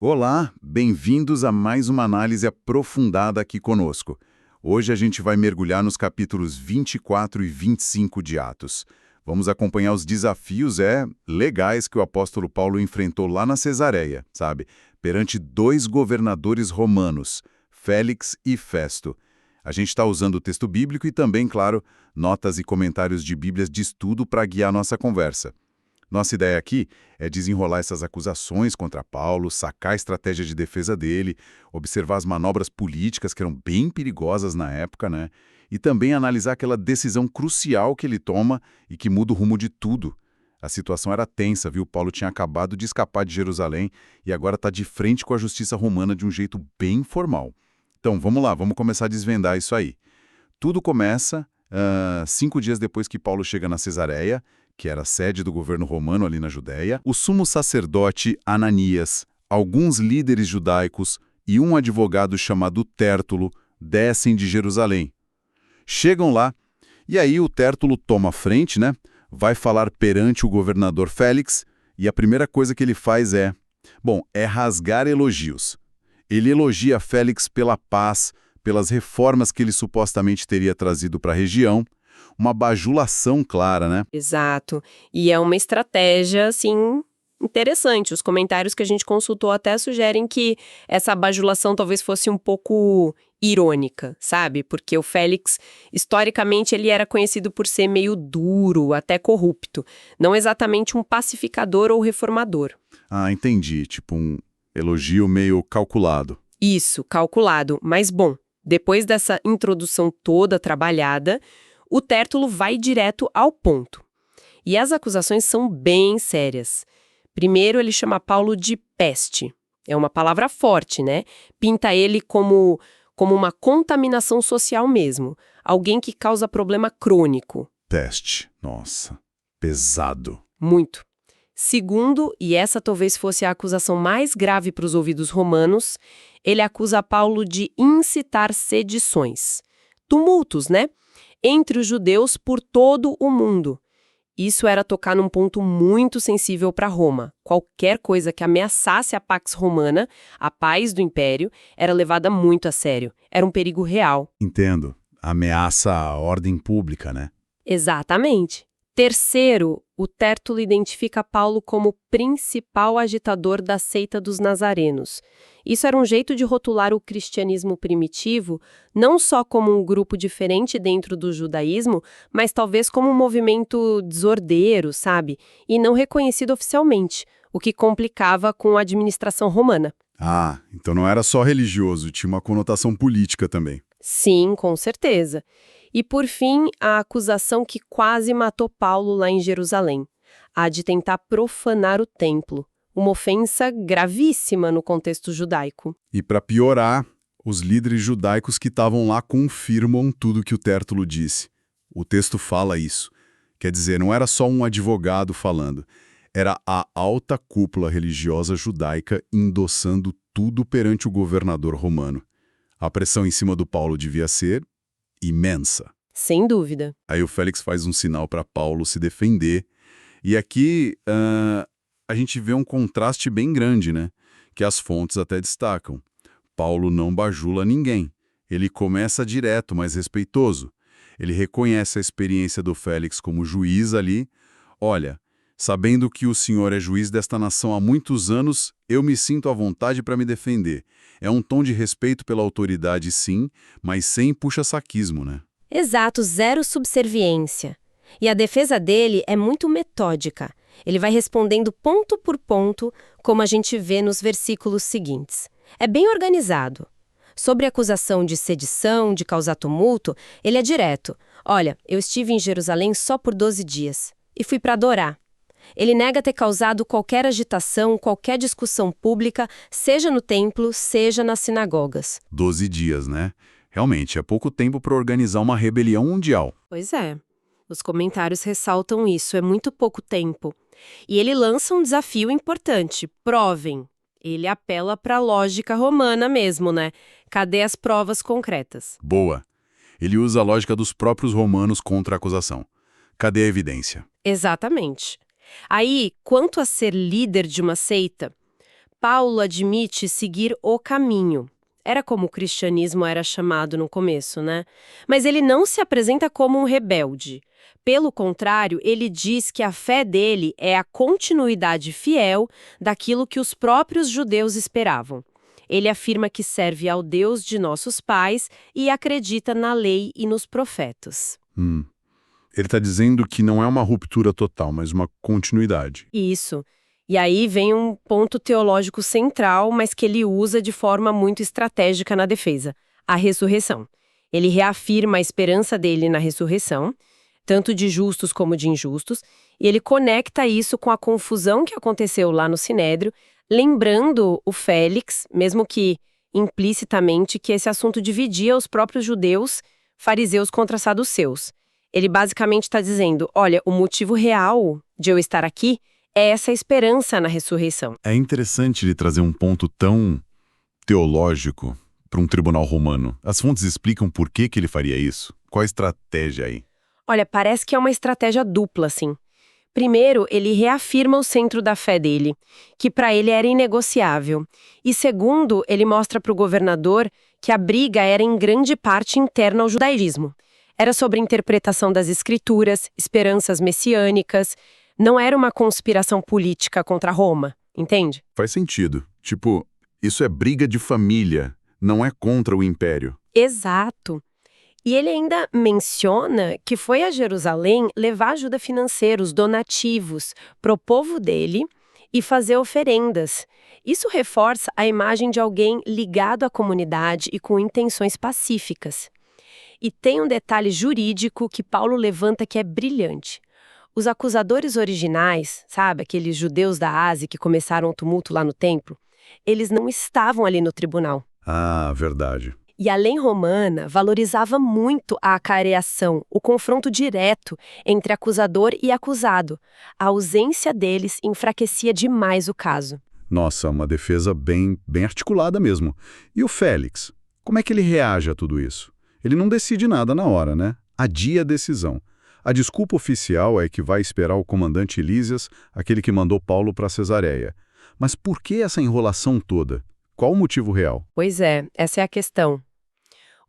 Olá, bem-vindos a mais uma análise aprofundada aqui conosco. Hoje a gente vai mergulhar nos capítulos 24 e 25 de Atos. Vamos acompanhar os desafios legais que o apóstolo Paulo enfrentou lá na Cesareia, sabe? Perante dois governadores romanos, Félix e Festo. A gente está usando o texto bíblico e também, claro, notas e comentários de Bíblias de estudo para guiar nossa conversa. Nossa ideia aqui é desenrolar essas acusações contra Paulo, sacar a estratégia de defesa dele, observar as manobras políticas que eram bem perigosas na época, né? E também analisar aquela decisão crucial que ele toma e que muda o rumo de tudo. A situação era tensa, viu? Paulo tinha acabado de escapar de Jerusalém e agora está de frente com a justiça romana de um jeito bem formal. Então, vamos lá, vamos começar a desvendar isso aí. Tudo começa 5 dias depois que Paulo chega na Cesareia, que era a sede do governo romano ali na Judéia. O sumo sacerdote Ananias, alguns líderes judaicos e um advogado chamado Tértulo descem de Jerusalém. Chegam lá, e aí o Tértulo toma a frente, né? Vai falar perante o governador Félix, e a primeira coisa que ele faz é rasgar elogios. Ele elogia Félix pela paz, pelas reformas que ele supostamente teria trazido para a região, uma bajulação clara, né? Exato. E é uma estratégia, assim, interessante. Os comentários que a gente consultou até sugerem que essa bajulação talvez fosse um pouco irônica, sabe? Porque o Félix, historicamente, ele era conhecido por ser meio duro, até corrupto. Não exatamente um pacificador ou reformador. Ah, entendi. Tipo um elogio meio calculado. Isso, calculado. Mas, bom, depois dessa introdução toda trabalhada, o Tértulo vai direto ao ponto. E as acusações são bem sérias. Primeiro, ele chama Paulo de peste. É uma palavra forte, né? Pinta ele como uma contaminação social mesmo. Alguém que causa problema crônico. Peste. Nossa. Pesado. Muito. Segundo, e essa talvez fosse a acusação mais grave para os ouvidos romanos, ele acusa Paulo de incitar sedições. Tumultos, né? Entre os judeus por todo o mundo. Isso era tocar num ponto muito sensível para Roma. Qualquer coisa que ameaçasse a Pax Romana, a paz do império, era levada muito a sério. Era um perigo real. Entendo. Ameaça à ordem pública, né? Exatamente. Terceiro, o Tértulo identifica Paulo como principal agitador da seita dos nazarenos. Isso era um jeito de rotular o cristianismo primitivo, não só como um grupo diferente dentro do judaísmo, mas talvez como um movimento desordeiro, sabe? E não reconhecido oficialmente, o que complicava com a administração romana. Ah, então não era só religioso, tinha uma conotação política também. Sim, com certeza. E, por fim, a acusação que quase matou Paulo lá em Jerusalém, a de tentar profanar o templo, uma ofensa gravíssima no contexto judaico. E para piorar, os líderes judaicos que estavam lá confirmam tudo que o Tértulo disse. O texto fala isso. Quer dizer, não era só um advogado falando, era a alta cúpula religiosa judaica endossando tudo perante o governador romano. A pressão em cima do Paulo devia ser imensa. Sem dúvida. Aí o Félix faz um sinal para Paulo se defender. E aqui a gente vê um contraste bem grande, né? Que as fontes até destacam. Paulo não bajula ninguém. Ele começa direto, mas respeitoso. Ele reconhece a experiência do Félix como juiz ali. Olha, sabendo que o senhor é juiz desta nação há muitos anos, eu me sinto à vontade para me defender. É um tom de respeito pela autoridade, sim, mas sem puxa-saquismo, né? Exato, zero subserviência. E a defesa dele é muito metódica. Ele vai respondendo ponto por ponto, como a gente vê nos versículos seguintes. É bem organizado. Sobre a acusação de sedição, de causar tumulto, ele é direto. Olha, eu estive em Jerusalém só por 12 dias e fui para adorar. Ele nega ter causado qualquer agitação, qualquer discussão pública, seja no templo, seja nas sinagogas. 12 dias, né? Realmente, é pouco tempo para organizar uma rebelião mundial. Pois é. Os comentários ressaltam isso, é muito pouco tempo. E ele lança um desafio importante, provem. Ele apela para a lógica romana mesmo, né? Cadê as provas concretas? Boa. Ele usa a lógica dos próprios romanos contra a acusação. Cadê a evidência? Exatamente. Aí, quanto a ser líder de uma seita, Paulo admite seguir o caminho. Era como o cristianismo era chamado no começo, né? Mas ele não se apresenta como um rebelde. Pelo contrário, ele diz que a fé dele é a continuidade fiel daquilo que os próprios judeus esperavam. Ele afirma que serve ao Deus de nossos pais e acredita na lei e nos profetas. Ele está dizendo que não é uma ruptura total, mas uma continuidade. Isso. E aí vem um ponto teológico central, mas que ele usa de forma muito estratégica na defesa: a ressurreição. Ele reafirma a esperança dele na ressurreição, tanto de justos como de injustos, e ele conecta isso com a confusão que aconteceu lá no Sinédrio, lembrando o Félix, mesmo que implicitamente, que esse assunto dividia os próprios judeus, fariseus contra saduceus. Ele basicamente está dizendo: olha, o motivo real de eu estar aqui é essa esperança na ressurreição. É interessante ele trazer um ponto tão teológico para um tribunal romano. As fontes explicam por que ele faria isso? Qual a estratégia aí? Olha, parece que é uma estratégia dupla, assim. Primeiro, ele reafirma o centro da fé dele, que para ele era inegociável. E segundo, ele mostra para o governador que a briga era em grande parte interna ao judaísmo. Era sobre interpretação das escrituras, esperanças messiânicas. Não era uma conspiração política contra Roma, entende? Faz sentido. Tipo, isso é briga de família, não é contra o império. Exato. E ele ainda menciona que foi a Jerusalém levar ajuda financeira, os donativos, para o povo dele e fazer oferendas. Isso reforça a imagem de alguém ligado à comunidade e com intenções pacíficas. E tem um detalhe jurídico que Paulo levanta que é brilhante. Os acusadores originais, sabe, aqueles judeus da Ásia que começaram o tumulto lá no templo, eles não estavam ali no tribunal. Ah, verdade. E a lei romana valorizava muito a acareação, o confronto direto entre acusador e acusado. A ausência deles enfraquecia demais o caso. Nossa, uma defesa bem articulada mesmo. E o Félix? Como é que ele reage a tudo isso? Ele não decide nada na hora, né? Adia a decisão. A desculpa oficial é que vai esperar o comandante Lísias, aquele que mandou Paulo para Cesareia. Mas por que essa enrolação toda? Qual o motivo real? Pois é, essa é a questão.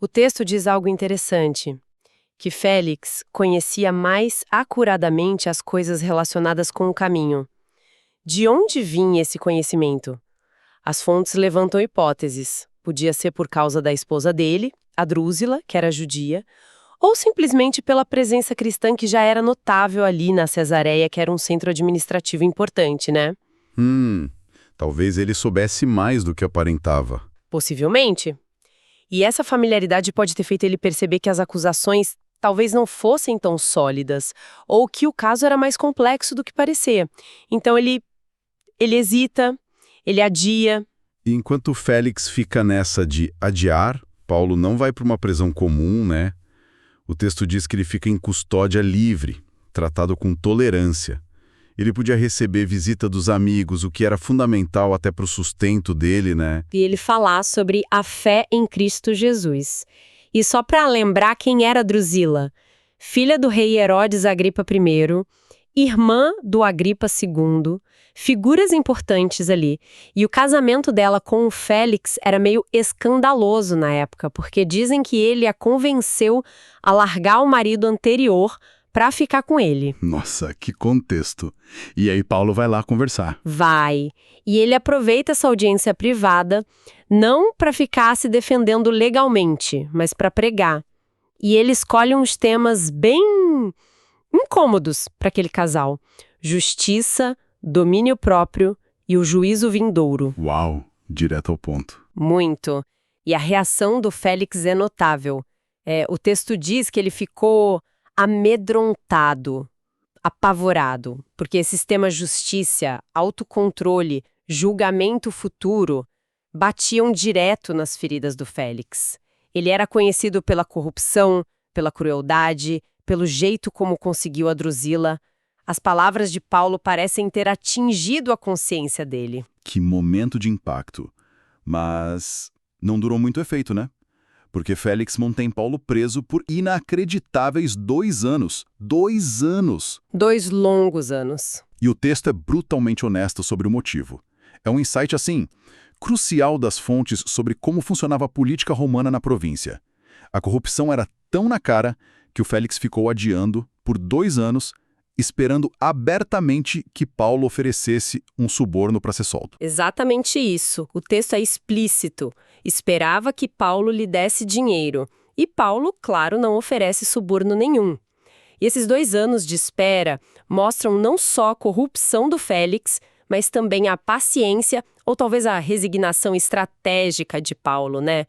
O texto diz algo interessante, que Félix conhecia mais acuradamente as coisas relacionadas com o caminho. De onde vinha esse conhecimento? As fontes levantam hipóteses. Podia ser por causa da esposa dele, a Drúzila, que era judia, ou simplesmente pela presença cristã que já era notável ali na Cesareia, que era um centro administrativo importante, né? Talvez ele soubesse mais do que aparentava. Possivelmente. E essa familiaridade pode ter feito ele perceber que as acusações talvez não fossem tão sólidas, ou que o caso era mais complexo do que parecia. Então ele hesita, ele adia. E enquanto Félix fica nessa de adiar, Paulo não vai para uma prisão comum, né? O texto diz que ele fica em custódia livre, tratado com tolerância. Ele podia receber visita dos amigos, o que era fundamental até para o sustento dele, né? E ele falar sobre a fé em Cristo Jesus. E só para lembrar quem era Drusila, filha do rei Herodes Agripa I, irmã do Agripa II, figuras importantes ali. E o casamento dela com o Félix era meio escandaloso na época, porque dizem que ele a convenceu a largar o marido anterior para ficar com ele. Nossa, que contexto. E aí Paulo vai lá conversar. Vai. E ele aproveita essa audiência privada, não para ficar se defendendo legalmente, mas para pregar. E ele escolhe uns temas bem incômodos para aquele casal: justiça, domínio próprio e o juízo vindouro. Uau, direto ao ponto. Muito. E a reação do Félix é notável. O texto diz que ele ficou amedrontado, apavorado, porque esses temas justiça, autocontrole, julgamento futuro batiam direto nas feridas do Félix. Ele era conhecido pela corrupção, pela crueldade, pelo jeito como conseguiu a Drusila. As palavras de Paulo parecem ter atingido a consciência dele. Que momento de impacto. Mas não durou muito efeito, né? Porque Félix mantém Paulo preso por inacreditáveis 2 anos. 2 anos! 2 longos anos. E o texto é brutalmente honesto sobre o motivo. É um insight, assim, crucial das fontes sobre como funcionava a política romana na província. A corrupção era tão na cara que o Félix ficou adiando por 2 anos, esperando abertamente que Paulo oferecesse um suborno para ser solto. Exatamente isso. O texto é explícito. Esperava que Paulo lhe desse dinheiro. E Paulo, claro, não oferece suborno nenhum. E esses 2 anos de espera mostram não só a corrupção do Félix, mas também a paciência ou talvez a resignação estratégica de Paulo, né?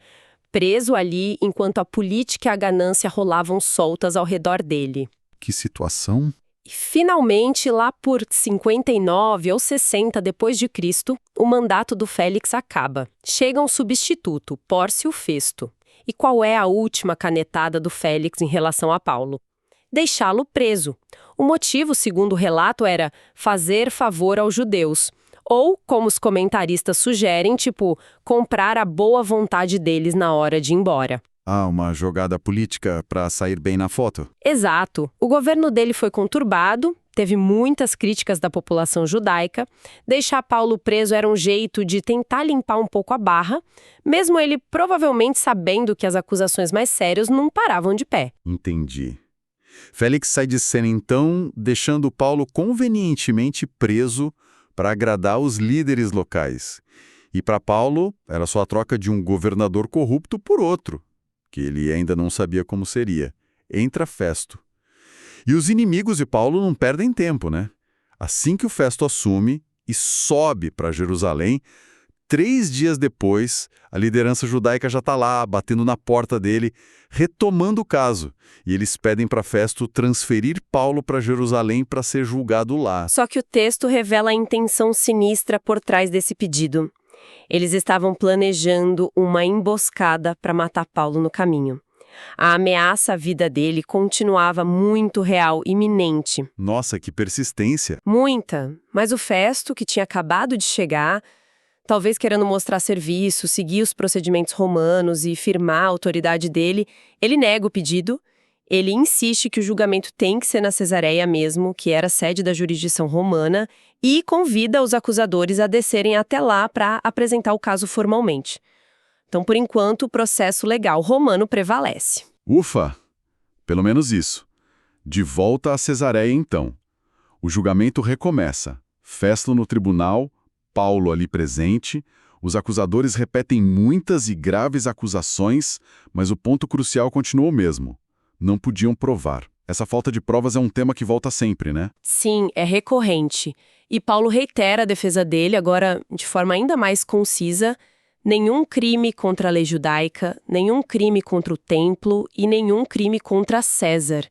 Preso ali enquanto a política e a ganância rolavam soltas ao redor dele. Que situação? E, finalmente, lá por 59 ou 60 depois de Cristo, o mandato do Félix acaba. Chega um substituto, Pórcio Festo. E qual é a última canetada do Félix em relação a Paulo? Deixá-lo preso. O motivo, segundo o relato, era fazer favor aos judeus. Ou, como os comentaristas sugerem, tipo, comprar a boa vontade deles na hora de ir embora. Ah, uma jogada política para sair bem na foto. Exato. O governo dele foi conturbado, teve muitas críticas da população judaica. Deixar Paulo preso era um jeito de tentar limpar um pouco a barra, mesmo ele provavelmente sabendo que as acusações mais sérias não paravam de pé. Entendi. Félix sai de cena, então, deixando Paulo convenientemente preso para agradar os líderes locais. E para Paulo, era só a troca de um governador corrupto por outro, que ele ainda não sabia como seria. Entra Festo. E os inimigos de Paulo não perdem tempo, né? Assim que o Festo assume e sobe para Jerusalém, 3 dias depois, a liderança judaica já está lá, batendo na porta dele, retomando o caso. E eles pedem para Festo transferir Paulo para Jerusalém para ser julgado lá. Só que o texto revela a intenção sinistra por trás desse pedido. Eles estavam planejando uma emboscada para matar Paulo no caminho. A ameaça à vida dele continuava muito real, iminente. Nossa, que persistência! Muita. Mas o Festo, que tinha acabado de chegar, talvez querendo mostrar serviço, seguir os procedimentos romanos e firmar a autoridade dele, ele nega o pedido. Ele insiste que o julgamento tem que ser na Cesareia mesmo, que era a sede da jurisdição romana, e convida os acusadores a descerem até lá para apresentar o caso formalmente. Então, por enquanto, o processo legal romano prevalece. Ufa! Pelo menos isso. De volta a Cesareia, então. O julgamento recomeça. Festo no tribunal, Paulo ali presente. Os acusadores repetem muitas e graves acusações, mas o ponto crucial continua o mesmo. Não podiam provar. Essa falta de provas é um tema que volta sempre, né? Sim, é recorrente. E Paulo reitera a defesa dele, agora de forma ainda mais concisa: nenhum crime contra a lei judaica, nenhum crime contra o templo e nenhum crime contra César.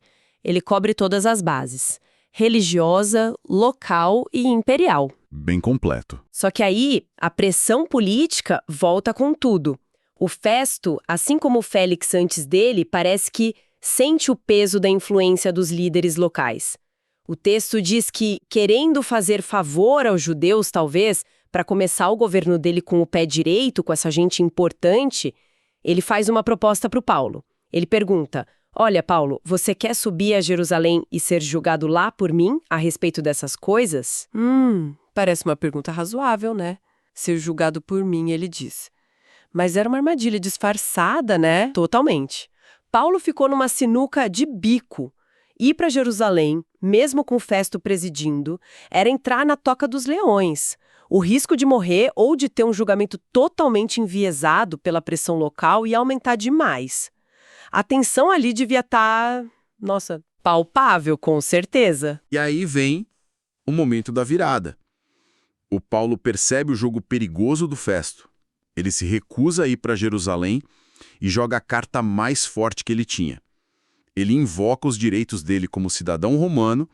Ele cobre todas as bases: religiosa, local e imperial. Bem completo. Só que aí, a pressão política volta com tudo. O Festo, assim como o Félix antes dele, parece que sente o peso da influência dos líderes locais. O texto diz que, querendo fazer favor aos judeus, talvez, para começar o governo dele com o pé direito, com essa gente importante, ele faz uma proposta para o Paulo. Ele pergunta: olha, Paulo, você quer subir a Jerusalém e ser julgado lá por mim a respeito dessas coisas? Parece uma pergunta razoável, né? Ser julgado por mim, ele diz. Mas era uma armadilha disfarçada, né? Totalmente. Paulo ficou numa sinuca de bico. Ir para Jerusalém, mesmo com Festo presidindo, era entrar na toca dos leões. O risco de morrer ou de ter um julgamento totalmente enviesado pela pressão local ia aumentar demais. A tensão ali devia estar, palpável, com certeza. E aí vem o momento da virada. O Paulo percebe o jogo perigoso do Festo. Ele se recusa a ir para Jerusalém e joga a carta mais forte que ele tinha. Ele invoca os direitos dele como cidadão romano,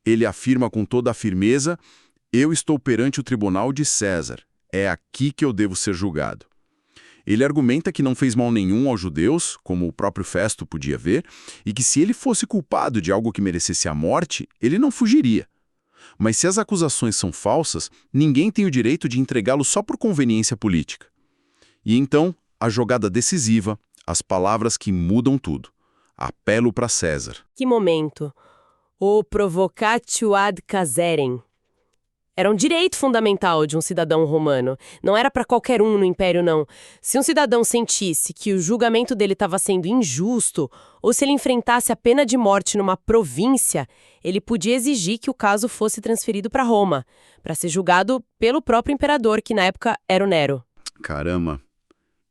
ele afirma com toda a firmeza: eu estou perante o tribunal de César, é aqui que eu devo ser julgado. Ele argumenta que não fez mal nenhum aos judeus, como o próprio Festo podia ver, e que se ele fosse culpado de algo que merecesse a morte, ele não fugiria. Mas se as acusações são falsas, ninguém tem o direito de entregá-lo só por conveniência política. E então, a jogada decisiva, as palavras que mudam tudo. Apelo para César. Que momento! O provocatio ad Caesarem. Era um direito fundamental de um cidadão romano. Não era para qualquer um no Império, não. Se um cidadão sentisse que o julgamento dele estava sendo injusto, ou se ele enfrentasse a pena de morte numa província, ele podia exigir que o caso fosse transferido para Roma, para ser julgado pelo próprio imperador, que na época era o Nero. Caramba,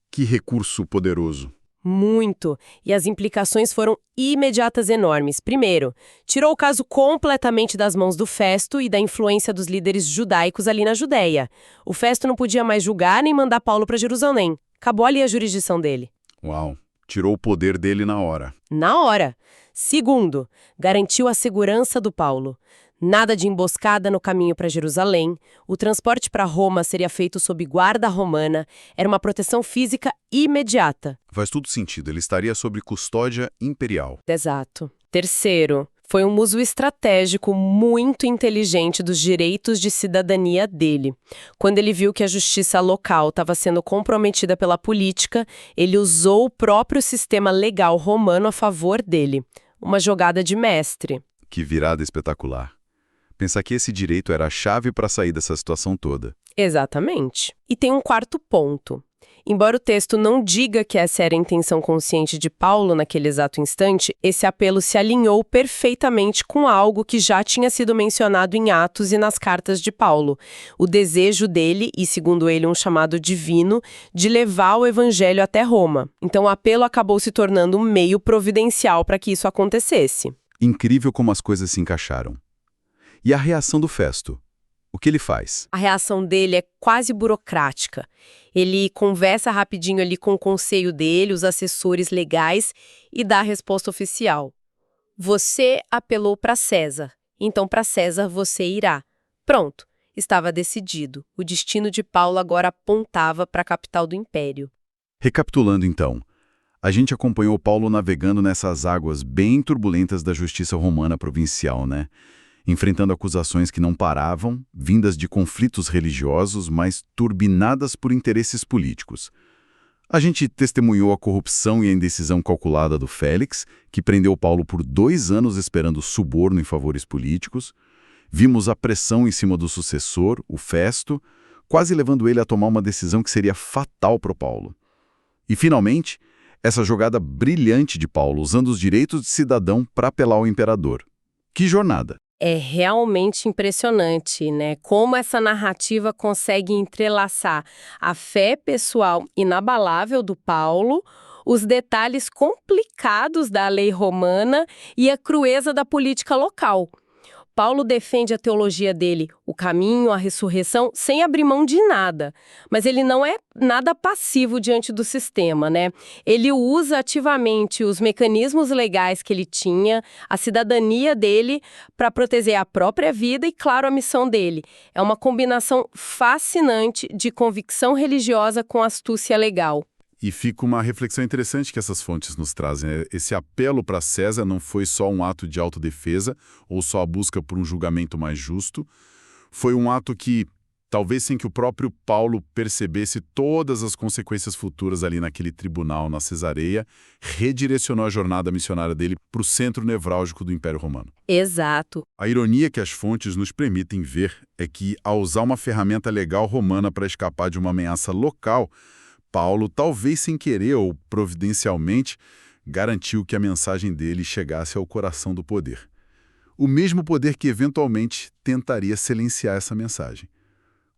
que recurso poderoso. Muito. E as implicações foram imediatas enormes. Primeiro, tirou o caso completamente das mãos do Festo e da influência dos líderes judaicos ali na Judéia. O Festo não podia mais julgar nem mandar Paulo para Jerusalém. Acabou ali a jurisdição dele. Uau, tirou o poder dele na hora. Na hora. Segundo, garantiu a segurança do Paulo. Nada de emboscada no caminho para Jerusalém, o transporte para Roma seria feito sob guarda romana, era uma proteção física imediata. Faz tudo sentido, ele estaria sob custódia imperial. Exato. Terceiro, foi um uso estratégico muito inteligente dos direitos de cidadania dele. Quando ele viu que a justiça local estava sendo comprometida pela política, ele usou o próprio sistema legal romano a favor dele. Uma jogada de mestre. Que virada espetacular. Pensar que esse direito era a chave para sair dessa situação toda. Exatamente. E tem um quarto ponto. Embora o texto não diga que essa era a intenção consciente de Paulo naquele exato instante, esse apelo se alinhou perfeitamente com algo que já tinha sido mencionado em Atos e nas cartas de Paulo. O desejo dele, e segundo ele um chamado divino, de levar o evangelho até Roma. Então o apelo acabou se tornando um meio providencial para que isso acontecesse. Incrível como as coisas se encaixaram. E a reação do Festo? O que ele faz? A reação dele é quase burocrática. Ele conversa rapidinho ali com o conselho dele, os assessores legais, e dá a resposta oficial. Você apelou para César, então para César você irá. Pronto, estava decidido. O destino de Paulo agora apontava para a capital do Império. Recapitulando então, a gente acompanhou Paulo navegando nessas águas bem turbulentas da justiça romana provincial, né? Enfrentando acusações que não paravam, vindas de conflitos religiosos, mas turbinadas por interesses políticos. A gente testemunhou a corrupção e a indecisão calculada do Félix, que prendeu Paulo por 2 anos esperando suborno em favores políticos. Vimos a pressão em cima do sucessor, o Festo, quase levando ele a tomar uma decisão que seria fatal para o Paulo. E, finalmente, essa jogada brilhante de Paulo, usando os direitos de cidadão para apelar ao imperador. Que jornada! É realmente impressionante, né? Como essa narrativa consegue entrelaçar a fé pessoal inabalável do Paulo, os detalhes complicados da lei romana e a crueza da política local. Paulo defende a teologia dele, o caminho, a ressurreição, sem abrir mão de nada. Mas ele não é nada passivo diante do sistema, né? Ele usa ativamente os mecanismos legais que ele tinha, a cidadania dele, para proteger a própria vida e, claro, a missão dele. É uma combinação fascinante de convicção religiosa com astúcia legal. E fica uma reflexão interessante que essas fontes nos trazem, né? Esse apelo para César não foi só um ato de autodefesa ou só a busca por um julgamento mais justo. Foi um ato que, talvez sem que o próprio Paulo percebesse todas as consequências futuras ali naquele tribunal, na Cesareia, redirecionou a jornada missionária dele para o centro nevrálgico do Império Romano. Exato. A ironia que as fontes nos permitem ver é que, ao usar uma ferramenta legal romana para escapar de uma ameaça local, Paulo, talvez sem querer ou providencialmente, garantiu que a mensagem dele chegasse ao coração do poder. O mesmo poder que eventualmente tentaria silenciar essa mensagem.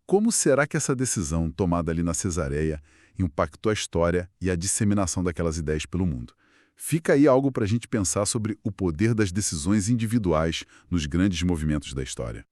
Como será que essa decisão tomada ali na Cesareia impactou a história e a disseminação daquelas ideias pelo mundo? Fica aí algo para a gente pensar sobre o poder das decisões individuais nos grandes movimentos da história.